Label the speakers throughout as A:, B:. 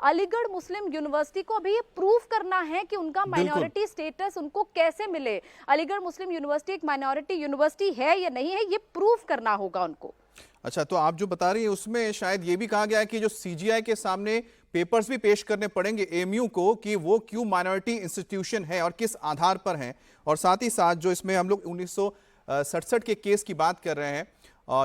A: Aligarh Muslim university को अभी ये प्रूव करना है कि उनका माइनॉरिटी स्टेटस उनको कैसे मिले। अलीगढ़ मुस्लिम यूनिवर्सिटी एक माइनॉरिटी यूनिवर्सिटी है या नहीं है, ये प्रूव करना होगा उनको।
B: अच्छा, तो आप जो बता रही हैं उसमें शायद ये भी कहा गया है कि जो सीजीआई के सामने पेपर्स भी पेश करने पड़ेंगे एएमयू को कि वो क्यों माइनॉरिटी इंस्टीट्यूशन है और किस आधार पर है। और साथ ही साथ जो इसमें हम लोग 1967 के केस की बात कर रहे हैं,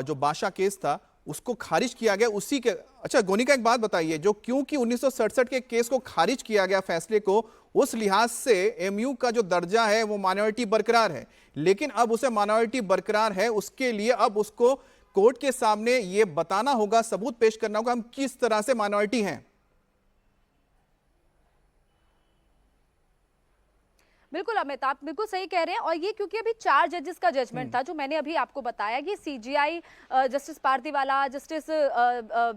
B: जो बादशाह केस था उसको खारिज किया गया उसी के। अच्छा गोनिका, एक बात बताइए, जो क्योंकि 1967 के केस को खारिज किया गया फैसले को, उस लिहाज से एएमयू का जो दर्जा है वो माइनॉरिटी बरकरार है, लेकिन अब उसे माइनॉरिटी बरकरार है उसके लिए अब उसको कोर्ट के सामने ये बताना होगा, सबूत पेश करना होगा हम किस तरह से माइनॉरिटी हैं।
A: बिल्कुल अमित, आप बिल्कुल सही कह रहे हैं। और ये क्योंकि अभी 4 जजेस का जजमेंट था, जो मैंने अभी आपको बताया, ये CGI justice Pardiwala, justice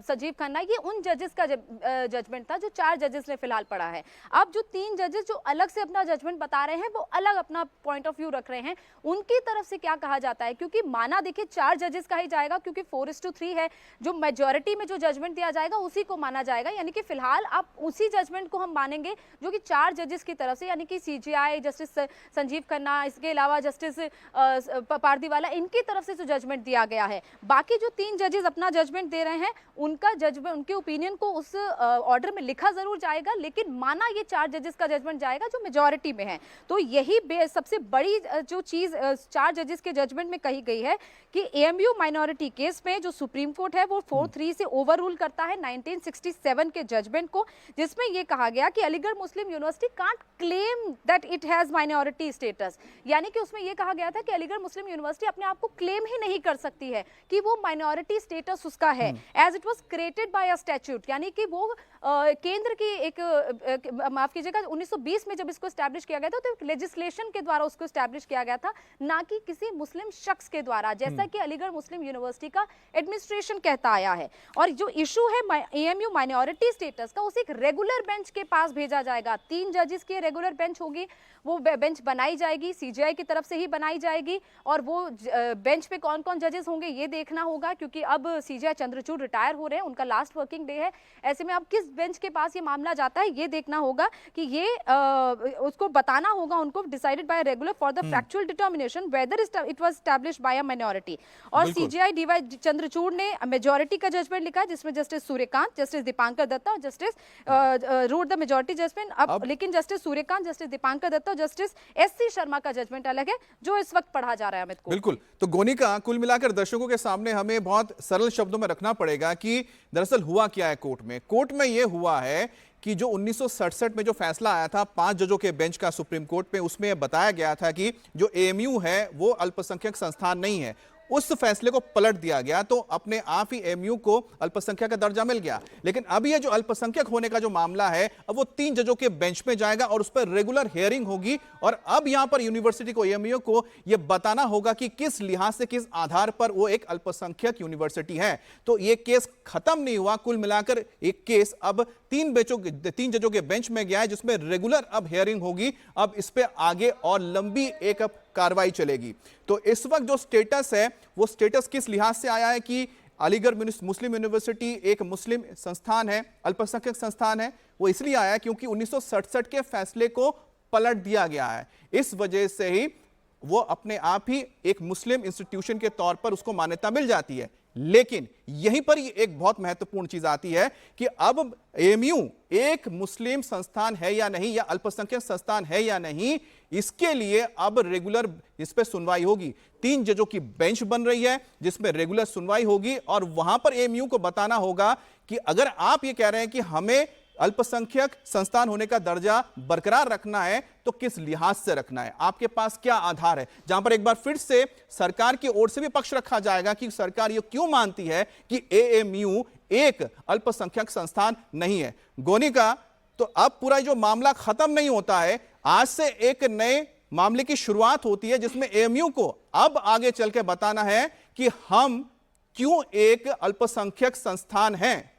A: Sanjeev Khanna, ये उन जजेस का जजमेंट था जो 4 जजेस ने फिलहाल पढ़ा है। अब जो 3 जजेस जो अलग से अपना जजमेंट बता रहे हैं, वो अलग अपना पॉइंट ऑफ व्यू रख रहे हैं। उनकी तरफ से क्या कहा जाता है, क्योंकि माना देखिए 4 जजेस का ही जाएगा, क्योंकि 4:3 है, जो मेजोरिटी में जो जजमेंट दिया जाएगा उसी को माना जाएगा। यानी कि फिलहाल आप उसी जजमेंट को हम मानेंगे जो कि 4 जजेस की तरफ से, यानी कि सीजीआई, जस्टिस संजीव खन्ना, इसके अलावा जस्टिस पारदीवाला, इनकी तरफ से जो जजमेंट दिया गया है। बाकी जो 3 जजेस अपना जजमेंट दे रहे हैं, उनका जजमेंट, उनके ओपिनियन को उस ऑर्डर में लिखा जरूर जाएगा, लेकिन माना ये 4 जजेस का जजमेंट जाएगा जो मेजॉरिटी में है। तो यही सबसे बड़ी जो चीज 4 जजेस के जजमेंट में कही गई है कि एएमयू माइनॉरिटी केस में जो सुप्रीम कोर्ट है वो 4-3 से ओवर रूल करता है 1967 के जजमेंट को, जिसमें यह कहा गया कि Aligarh Muslim University can't claim that it has minority status. यानी कि उसमें यह कहा गया था कि अलीगढ़ मुस्लिम यूनिवर्सिटी अपने आप को क्लेम ही नहीं कर सकती है कि वो माइनॉरिटी स्टेटस उसका है, as it was created by a statute. यानी कि वो केंद्र की एक माफ कीजिएगा 1920 में जब इसको एस्टैब्लिश किया गया था, तो लेजिस्लेशन के द्वारा उसको एस्टैब्लिश किया गया था, ना कि किसी मुस्लिम शख्स के द्वारा, जैसा कि अलीगढ़ मुस्लिम यूनिवर्सिटी का एडमिनिस्ट्रेशन कहता आया है। और जो इशू है एएमयू माइनॉरिटी स्टेटस का, उसे एक रेगुलर बेंच के पास भेजा जाएगा। 3 जजेस की रेगुलर बेंच होगी, वो बेंच बनाई जाएगी, सीजीआई की तरफ से ही बनाई जाएगी। और वो बेंच पे कौन कौन जजेस होंगे ये देखना होगा, क्योंकि अब सीजीआई चंद्रचूड़ रिटायर हो रहे हैं, उनका लास्ट वर्किंग डे है। ऐसे में अब किस बेंच के पास ये मामला जाता है ये देखना होगा कि ये उसको बताना होगा उनको, decided by regular for the factual determination whether it was established by a minority. और सीजीआई डीवाई चंद्रचूड़ ने मेजॉरिटी का जजमेंट लिखा है, जिसमें जस्टिस सूर्यकांत, जस्टिस दीपांकर दत्ता और justice wrote the majority judgment. अब लेकिन जस्टिस सूर्यकांत, जस्टिस दीपांकर दत्ता और जस्टिस एससी शर्मा का जजमेंट अलग है, जो इस वक्त पढ़ा जा रहा है अमित को।
B: बिल्कुल। तो गोनिका, कुल मिलाकर दर्शकों के सामने हमें बहुत सरल शब्दों में रखना पड़ेगा कि दरअसल हुआ क्या है कोर्ट में। कोर्ट में यह हुआ है कि जो 1967 में जो फैसला आया था 5 जजों के बेंच का सुप्रीम कोर्ट में, उसमें बताया गया था कि जो एएमयू है वो अल्पसंख्यक संस्थान नहीं है। उस फैसले को पलट दिया गया, तो अपने आप ही एएमयू को अल्पसंख्यक का दर्जा मिल गया। लेकिन अब ये जो अल्पसंख्यक होने का जो मामला है, अब वो 3 जजों के बेंच में जाएगा और उस पर रेगुलर हियरिंग होगी। और अब यहां पर यूनिवर्सिटी को, एएमयू को यह बताना होगा कि किस लिहाज से, किस आधार पर वो एक अल्पसंख्यक यूनिवर्सिटी है। तो ये केस खत्म नहीं हुआ। कुल मिलाकर एक केस अब 3 जजों के बेंच में गया है, जिसमें रेगुलर अब हियरिंग होगी। अब इस पे आगे और लंबी एक कार्रवाई चलेगी। तो इस वक्त जो स्टेटस है, वो स्टेटस किस लिहाज से आया है कि अलीगढ़ मुस्लिम यूनिवर्सिटी एक मुस्लिम संस्थान है, अल्पसंख्यक संस्थान है, वो इसलिए आया क्योंकि 1967 के फैसले को पलट दिया गया है। इस वजह से ही वो अपने आप ही एक मुस्लिम इंस्टीट्यूशन के तौर पर उसको मान्यता मिल जाती है। लेकिन यहीं पर ही एक बहुत महत्वपूर्ण चीज आती है कि अब एएमयू एक मुस्लिम संस्थान है या नहीं, या अल्पसंख्यक संस्थान है या नहीं, इसके लिए अब रेगुलर इस पे सुनवाई होगी। 3 जजों की बेंच बन रही है जिसमें रेगुलर सुनवाई होगी, और वहां पर एएमयू को बताना होगा कि अगर आप ये कह रहे हैं कि हमें अल्पसंख्यक संस्थान होने का दर्जा बरकरार रखना है, तो किस लिहाज से रखना है, आपके पास क्या आधार है। जहां पर एक बार फिर से सरकार की ओर से भी पक्ष रखा जाएगा कि सरकार ये क्यों मानती है कि एएमयू एक अल्पसंख्यक संस्थान नहीं है। गोनिका, तो अब पूरा जो मामला खत्म नहीं होता है, आज से एक नए मामले की शुरुआत होती है, जिसमें एएमयू को अब आगे चल के बताना है कि हम क्यों एक अल्पसंख्यक संस्थान हैं।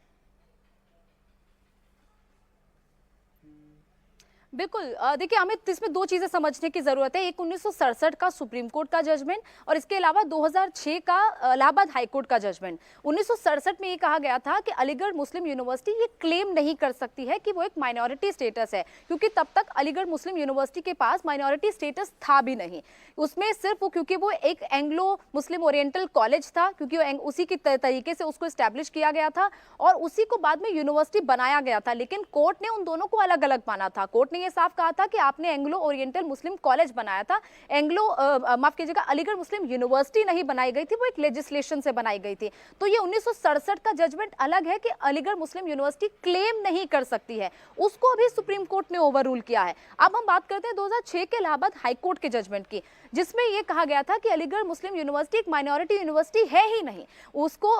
A: बिल्कुल देखिए अमित, इसमें दो चीजें समझने की जरूरत है। एक 1967 का सुप्रीम कोर्ट का जजमेंट और इसके अलावा 2006 का इलाहाबाद हाई कोर्ट का जजमेंट। 1967 में ये कहा गया था कि अलीगढ़ मुस्लिम यूनिवर्सिटी ये क्लेम नहीं कर सकती है कि वो एक माइनॉरिटी स्टेटस है, क्योंकि तब तक अलीगढ़ मुस्लिम यूनिवर्सिटी के पास माइनॉरिटी स्टेटस था भी नहीं। उसमें सिर्फ वो, क्योंकि वो एक एंग्लो मुस्लिम ओरिएंटल कॉलेज था, क्योंकि उसी की तरीके से उसको स्टैब्लिश किया गया था और उसी को बाद में यूनिवर्सिटी बनाया गया था। लेकिन कोर्ट ने उन दोनों को अलग अलग माना था। कोर्ट ने ये साफ कहा था कि आपने एंग्लो ओरिएंटल मुस्लिम कॉलेज बनाया था, माफ कीजिएगा, अलीगढ़ मुस्लिम यूनिवर्सिटी नहीं बनाई गई थी, वो एक लेजिस्लेशन से बनाई गई थी। तो ये 1967 का जजमेंट अलग है कि अलीगढ़ मुस्लिम यूनिवर्सिटी क्लेम नहीं कर सकती है, उसको अभी सुप्रीम कोर्ट ने ओवर रूल किया है। अब हम बात करते हैं 2006 के इलाहाबाद हाई कोर्ट के जजमेंट की, जिसमें यह कहा गया था कि अलीगढ़ मुस्लिम यूनिवर्सिटी एक माइनॉरिटी यूनिवर्सिटी है ही नहीं, उसको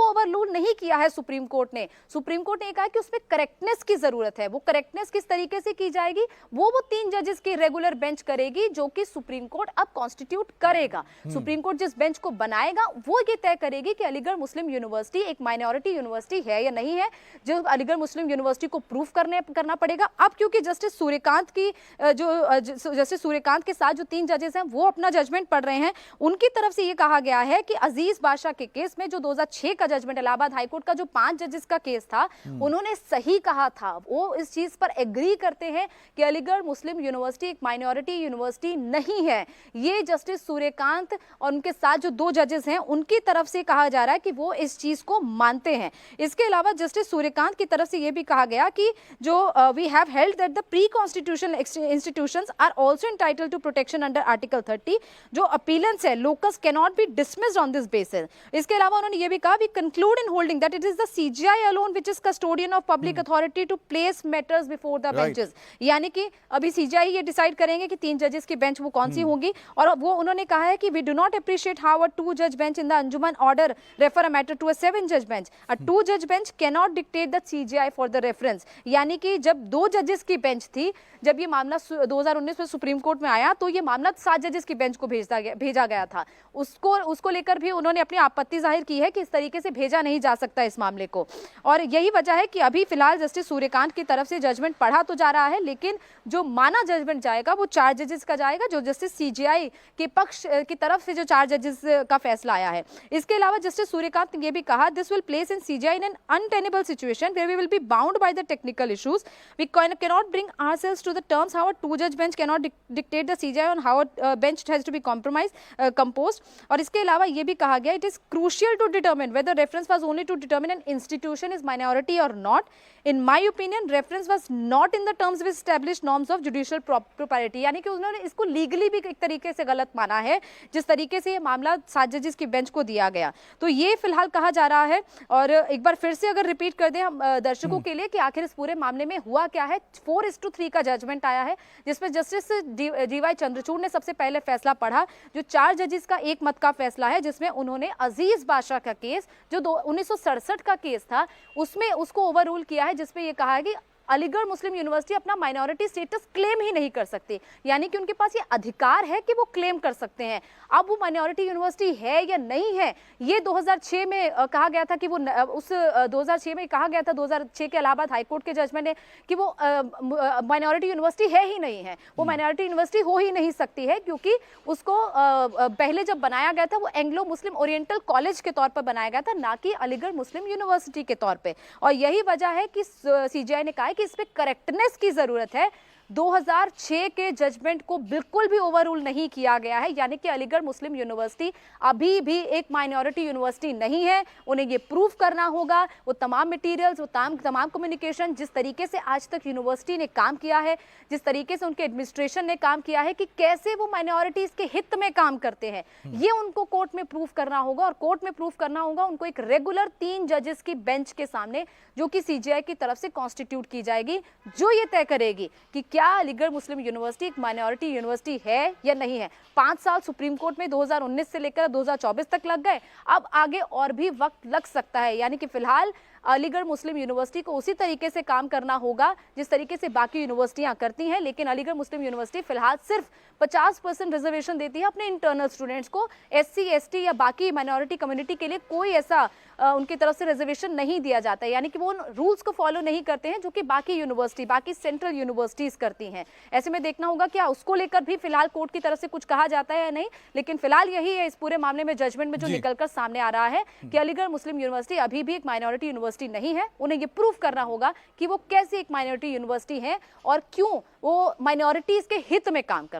A: ओवररूल नहीं किया है सुप्रीम कोर्ट ने। सुप्रीम कोर्ट ने कहा कि उसमें करेक्टनेस की जरूरत है। वो करेक्टनेस किस तरीके से की जाएगी, वो 3 जजेस की रेगुलर बेंच करेगी, जो कि सुप्रीम कोर्ट अब कॉन्स्टिट्यूट करेगा। सुप्रीम कोर्ट जिस बेंच को बनाएगा वो ये तय करेगी कि अलीगढ़ मुस्लिम यूनिवर्सिटी एक माइनॉरिटी यूनिवर्सिटी है या नहीं है, जो अलीगढ़ मुस्लिम यूनिवर्सिटी को प्रूफ करना पड़ेगा। अब क्योंकि जस्टिस सूर्यकांत के साथ जो 3 जजेस हैं वो अपना जजमेंट पढ़ रहे हैं, उनकी तरफ से ये कहा गया है कि अजीज बादशाह के केस में जो 2006 का जजमेंट इलाहाबाद हाईकोर्ट का जो 5 जजेस का केस था, उन्होंने सही कहा था। वो इस चीज पर एग्री करते हैं कि अलीगढ़ मुस्लिम यूनिवर्सिटी एक माइनॉरिटी यूनिवर्सिटी नहीं है। ये जस्टिस सूर्यकांत और उनके साथ जो 2 जजेस हैं उनकी तरफ से कहा जा रहा है कि वो इस चीज को मानते हैं। इसके अलावा जस्टिस सूर्यकांत की तरफ से यह भी कहा गया कि जो we have held that the pre constitutional institutions are also entitled to protection under article 30। जो अपीलेंट्स है locus can not be dismissed on this basis. इसके अलावा उन्होंने ये भी कहा, we conclude in holding that it is the CJI alone which is custodian of public authority to place matters before the benches. यानी कि अभी सीजीआई ये डिसाइड करेंगे कि 3 जजेस की बेंच वो कौन सी होंगी। और वो उन्होंने कहा है कि we do not appreciate how a 2 जज bench in the Anjuman order refer a matter to a 7 जज बेंच। अ 2 जज bench can not dictate the CJI for the reference. यानी कि जब 2 जजेस की बेंच थी, जब ये मामला 2019 में सुप्रीम कोर्ट में आया, तो ये मामला 7 जजेस की बेंच को भेजा गया था। उसको लेकर भी उन्होंने अपनी आपत्ति जाहिर की है कि इस तरीके से भेजा नहीं जा सकता इस मामले को। और यही वजह है कि अभी फिलहाल जस्टिस सूर्यकांत की तरफ से जजमेंट पढ़ा तो जा रहा है, लेकिन जो माना जजमेंट जाएगा वो 4 जजेस का जाएगा, जो जस्टिस सीजीआई के पक्ष की तरफ से जो 4 जजेस का फैसला आया है। इसके अलावा जस्टिस सूर्यकांत ने यह भी कहा, this will place in CJI in an untenable situation where we will be bound by the technical issues. We cannot bring ourselves to the terms how a 2 judge bench cannot dictate the CJI on how a bench has to be composed। और इसके अलावा ये भी कहा गया, it is crucial to determine whether reference was only to determine an institution is minority or not। In my opinion, reference was not in the terms with established norms of judicial propriety। यानी कि उन्होंने इसको legally भी एक तरीके से गलत माना है, जिस तरीके से ये मामला 7 जजेस की बेंच को दिया गया। तो ये फिलहाल कहा जा रहा है। और एक बार फिर से अगर रिपीट कर दें हम दर्शकों के लिए कि आखिर इस पूरे मामले में हुआ क्या है। 4:3 का जजमेंट आया है, जिसमें जस्टिस डीवाई चंद्रचूड़ ने सबसे पहले फैसला पढ़ा, जो 4 जजेस का एक मत का फैसला है, जिसमें उन्होंने अजीज बादशाह का केस जो 1967 का केस था उसमें उसको ओवररूल किया है, जिसमें यह कहा है कि अलीगढ़ मुस्लिम यूनिवर्सिटी अपना माइनॉरिटी स्टेटस क्लेम ही नहीं कर सकती। यानी कि उनके पास ये अधिकार है कि वो क्लेम कर सकते हैं। अब वो माइनॉरिटी यूनिवर्सिटी है या नहीं है, ये 2006 में कहा गया था कि वो 2006 में कहा गया था 2006 के इलाहाबाद हाईकोर्ट के जजमेंट ने कि वो माइनॉरिटी यूनिवर्सिटी है ही नहीं है, वो माइनॉरिटी यूनिवर्सिटी हो ही नहीं सकती है, क्योंकि उसको पहले जब बनाया गया था वो एंग्लो मुस्लिम ओरिएंटल कॉलेज के तौर पर बनाया गया था, ना कि अलीगढ़ मुस्लिम यूनिवर्सिटी के तौर पर। और यही वजह है कि सीजीआई ने कहा है कि इस पे करेक्टनेस की जरूरत है। 2006 के जजमेंट को बिल्कुल भी ओवररूल नहीं किया गया है, यानी कि अलीगढ़ मुस्लिम यूनिवर्सिटी अभी भी एक माइनॉरिटी यूनिवर्सिटी नहीं है। उन्हें ये प्रूफ करना होगा, वो तमाम मटेरियल्स, वो तमाम कम्युनिकेशन, जिस तरीके से आज तक यूनिवर्सिटी ने काम किया है, जिस तरीके से उनके एडमिनिस्ट्रेशन ने काम किया है कि कैसे वो माइनॉरिटीज के हित में काम करते हैं, ये उनको कोर्ट में प्रूफ करना होगा। और कोर्ट में प्रूफ करना होगा उनको एक रेगुलर 3 जजेस की बेंच के सामने, जो कि सीजीआई की तरफ से कॉन्स्टिट्यूट की जाएगी, जो ये तय करेगी कि क्या अलीगढ़ मुस्लिम यूनिवर्सिटी एक माइनॉरिटी यूनिवर्सिटी है या नहीं है। 5 साल सुप्रीम कोर्ट में 2019 से लेकर 2024 तक लग गए, अब आगे और भी वक्त लग सकता है। यानी कि फिलहाल अलीगढ़ मुस्लिम यूनिवर्सिटी को उसी तरीके से काम करना होगा जिस तरीके से बाकी यूनिवर्सिटियां करती हैं, लेकिन अलीगढ़ मुस्लिम यूनिवर्सिटी फिलहाल सिर्फ 50% रिजर्वेशन देती है अपने इंटरनल स्टूडेंट्स को। SC ST या बाकी माइनॉरिटी कम्युनिटी के लिए कोई ऐसा उनकी तरफ से रिजर्वेशन नहीं दिया जाता है, यानी कि वो उन रूल्स को फॉलो नहीं करते हैं जो कि बाकी यूनिवर्सिटी, बाकी सेंट्रल यूनिवर्सिटीज करती हैं। ऐसे में देखना होगा क्या उसको लेकर भी फिलहाल कोर्ट की तरफ से कुछ कहा जाता है या नहीं, लेकिन फिलहाल यही है इस पूरे मामले में जजमेंट में जो निकलकर सामने आ रहा है कि अलीगढ़ मुस्लिम यूनिवर्सिटी अभी भी एक माइनॉरिटी यूनिवर्सिटी नहीं है। उन्हें ये प्रूफ करना होगा कि वो कैसी एक माइनॉरिटी यूनिवर्सिटी है और क्यों वो माइनॉरिटीज के हित में काम कर